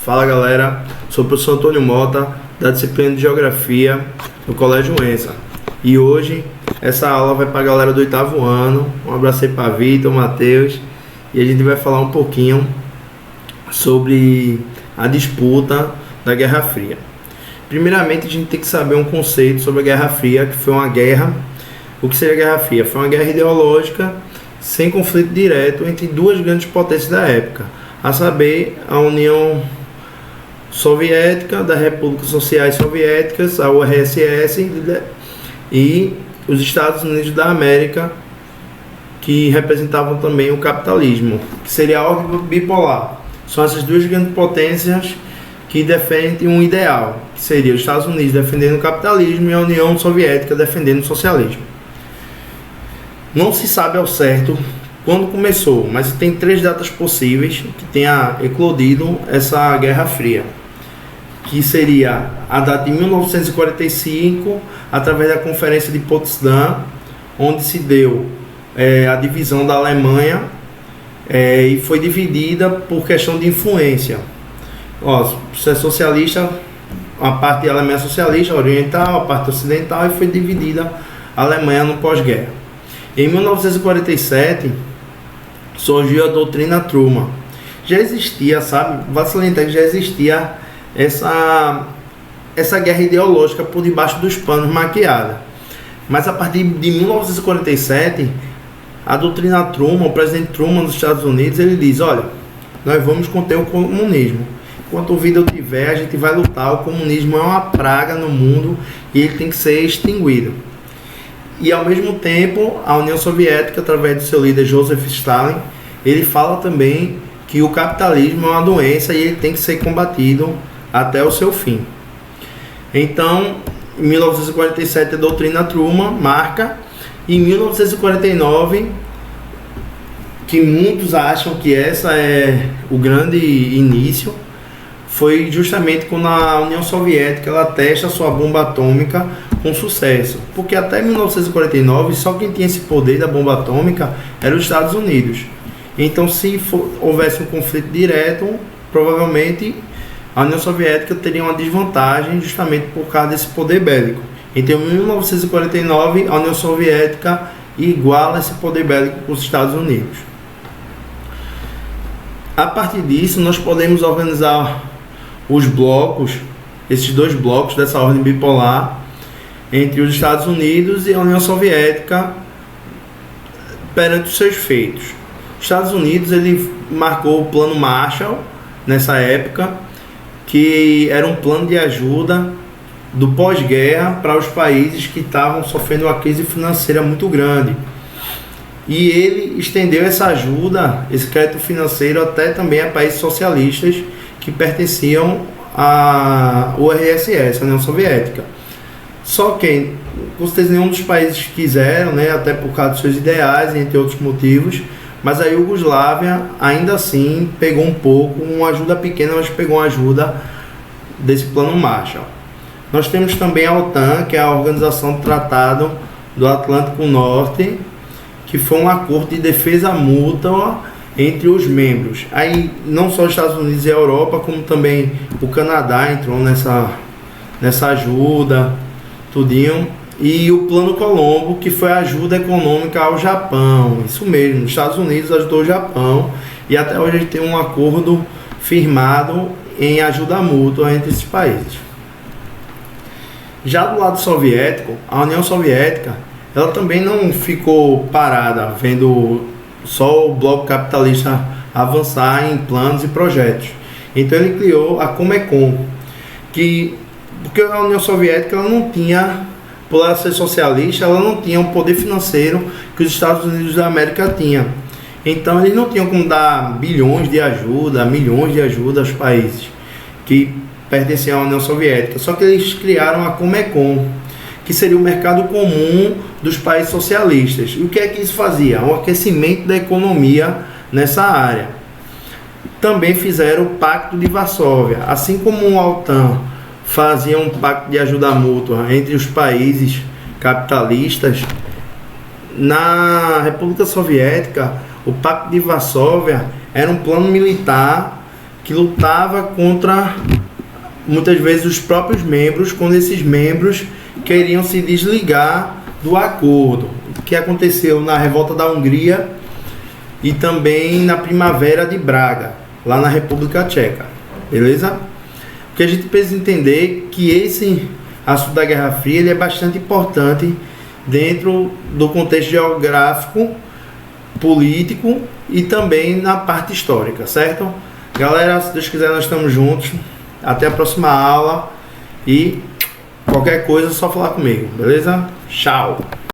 Fala galera, sou o professor Antônio Mota, da disciplina de Geografia no Colégio UENSA. E hoje essa aula vai para a galera do 8º ano. Um abraço aí para Vitor, Matheus. E a gente vai falar um pouquinho sobre a disputa da Guerra Fria. Primeiramente a gente tem que saber um conceito sobre a Guerra Fria, que foi uma guerra. O que seria a Guerra Fria? Foi uma guerra ideológica sem conflito direto entre duas grandes potências da época, a saber, a União Soviética, das Repúblicas Sociais Soviéticas, a URSS, e os Estados Unidos da América, que representavam também o capitalismo, que seria a ordem bipolar. São essas duas grandes potências que defendem um ideal, que seria os Estados Unidos defendendo o capitalismo e a União Soviética defendendo o socialismo. Não se sabe ao certo quando começou, mas tem 3 datas possíveis que tenha eclodido essa Guerra Fria, que seria a data de 1945, através da Conferência de Potsdam, onde se deu a divisão da Alemanha e foi dividida por questão de influência. Se é socialista, a parte da Alemanha socialista, oriental, a parte ocidental, e foi dividida a Alemanha no pós-guerra. Em 1947 surgiu a doutrina Truman. Já existia, vale salientar que já existia essa guerra ideológica por debaixo dos panos maquiada. Mas a partir de 1947, a doutrina Truman, o presidente Truman dos Estados Unidos, ele diz: olha, nós vamos conter o comunismo. Enquanto vida eu tiver, a gente vai lutar. O comunismo é uma praga no mundo e ele tem que ser extinguido. E ao mesmo tempo, a União Soviética, através do seu líder Joseph Stalin, ele fala também que o capitalismo é uma doença e ele tem que ser combatido até o seu fim. Então, em 1947, a doutrina Truman marca. Em 1949, que muitos acham que essa é o grande início, foi justamente quando a União Soviética ela testa a sua bomba atômica com sucesso. Porque até 1949, só quem tinha esse poder da bomba atômica era os Estados Unidos. Então, se houvesse um conflito direto, provavelmente a União Soviética teria uma desvantagem justamente por causa desse poder bélico. Então, em 1949, a União Soviética iguala esse poder bélico com os Estados Unidos. A partir disso, nós podemos organizar os blocos, esses 2 blocos dessa ordem bipolar, entre os Estados Unidos e a União Soviética perante os seus feitos. Os Estados Unidos ele marcou o Plano Marshall nessa época, que era um plano de ajuda do pós-guerra para os países que estavam sofrendo uma crise financeira muito grande. E ele estendeu essa ajuda, esse crédito financeiro, até também a países socialistas que pertenciam à URSS, a União Soviética. Só que, com certeza, nenhum dos países quiseram, até por causa dos seus ideais, entre outros motivos, mas a Iugoslávia, ainda assim, pegou um pouco, uma ajuda pequena, mas pegou uma ajuda desse plano Marshall. Nós temos também a OTAN, que é a Organização do Tratado do Atlântico Norte, que foi um acordo de defesa mútua entre os membros. Aí não só os Estados Unidos e a Europa, como também o Canadá entrou nessa ajuda, tudinho. E o Plano Colombo, que foi a ajuda econômica ao Japão. Isso mesmo, os Estados Unidos ajudou o Japão e até hoje a gente tem um acordo firmado em ajuda mútua entre esses países. Já do lado soviético, a União Soviética, ela também não ficou parada vendo só o bloco capitalista avançar em planos e projetos. Então ele criou a Comecon, porque a União Soviética ela não tinha, por ela ser socialista, ela não tinha o poder financeiro que os Estados Unidos da América tinham. Então eles não tinham como dar bilhões de ajuda, milhões de ajuda aos países que pertenciam à União Soviética. Só que eles criaram a Comecon, que seria o mercado comum dos países socialistas. E o que é que isso fazia? Um aquecimento da economia nessa área. Também fizeram o Pacto de Varsóvia. Assim como a OTAN fazia um pacto de ajuda mútua entre os países capitalistas, na República Soviética, o Pacto de Varsóvia era um plano militar que lutava contra, muitas vezes, os próprios membros, quando esses membros queriam se desligar do acordo, que aconteceu na revolta da Hungria e também na Primavera de Praga, lá na República Tcheca, beleza? Porque a gente precisa entender que esse assunto da Guerra Fria ele é bastante importante dentro do contexto geográfico, político e também na parte histórica, certo? Galera, se Deus quiser, nós estamos juntos. Até a próxima aula e qualquer coisa é só falar comigo, beleza? Tchau!